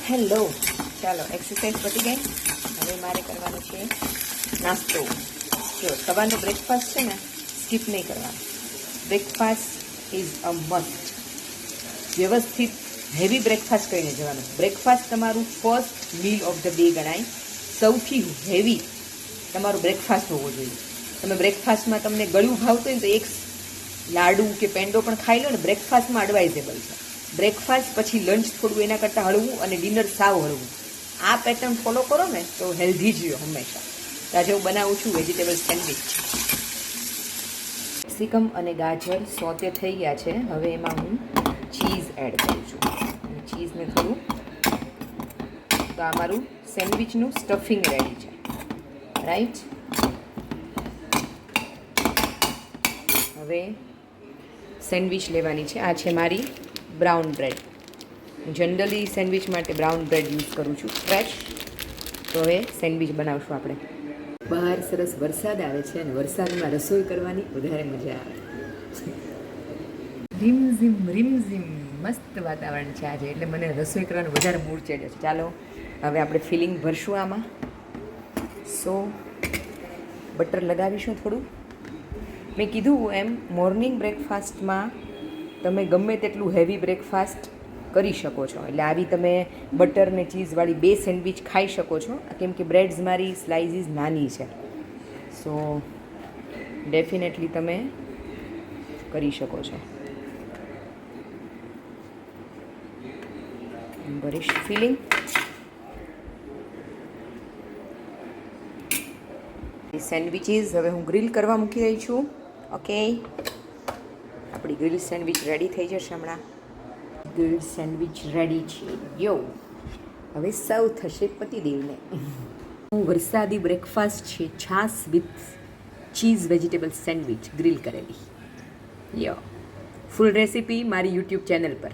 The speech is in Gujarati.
હેલો, ચાલો એક્સરસાઇઝ પતી ગઈ. હવે મારે કરવાનો છે નાસ્તો. જો સવારનો બ્રેકફાસ્ટ છે ને, સ્કીપ નહીં કરવાનો. Breakfast is a must. વ્યવસ્થિત હેવી બ્રેકફાસ્ટ કરીને જવાનું. બ્રેકફાસ્ટ તમારું first meal of the day ગણાય. સૌથી હેવી તમારો બ્રેકફાસ્ટ હોવો જોઈએ. તમે બ્રેકફાસ્ટમાં તમને ગળ્યું ભાવતું હોય ને તો એક લાડુ કે પેંડો પણ ખાઈ લો ને, બ્રેકફાસ્ટમાં એડવાઇઝેબલ છે. બ્રેકફાસ્ટ પછી લંચ થોડું એના કરતાં હળવું અને ડિનર સાવ હળવું. આ પેટર્ન ફોલો કરો ને તો હેલ્ધી જ રહ્યો હંમેશા. આજે હું બનાવું છું વેજીટેબલ સેન્ડવિચ. કેપ્સિકમ અને ગાજર સોતે થઈ ગયા છે. હવે એમાં હું ચીઝ એડ કરું છું. અને ચીઝને થોડું, તો આ મારું સેન્ડવિચનું સ્ટફિંગ રેડી છે. રાઈટ, હવે સેન્ડવિચ લેવાની છે. આ છે મારી બ્રાઉન બ્રેડ. જનરલી સેન્ડવિચ માટે બ્રાઉન બ્રેડ યુઝ કરું છું, ફ્રેશ. તો હવે સેન્ડવિચ બનાવશું આપણે. બહાર સરસ વરસાદ આવે છે અને વરસાદમાં રસોઈ કરવાની વધારે મજા આવે. રીમઝીમ મસ્ત વાતાવરણ છે આજે, એટલે મને રસોઈ કરવાનો વધારે મૂડ ચડ્યો છે. ચાલો હવે આપણે ફિલિંગ ભરશું આમાં. સો બટર લગાવીશું થોડું. મેં કીધું એમ, મોર્નિંગ બ્રેકફાસ્ટમાં તમે ગમે તેટલું હેવી બ્રેકફાસ્ટ કરી શકો છો. એટલે આવી તમે બટર ને ચીઝવાળી 2 સેન્ડવિચ ખાઈ શકો છો, કેમ કે બ્રેડ્સ મારી સ્લાઇસીસ નાની છે. સો ડેફિનેટલી તમે કરી શકો છો. ભરીશ ફિલિંગ. સેન્ડવિચીસ હવે હું ગ્રીલ કરવા મૂકી રહી છું. ઓકે, આપણી ગ્રીલ સેન્ડવિચ રેડી થઈ જશે હમણાં. ગ્રીલ સેન્ડવિચ રેડી છે. યો, હવે સર્વ થશે પતિદેવને. વરસાદી બ્રેકફાસ્ટ છે, છાશ with cheese vegetable sandwich grill કરેલી. યો, ફૂલ રેસીપી મારી યુટ્યુબ ચેનલ પર.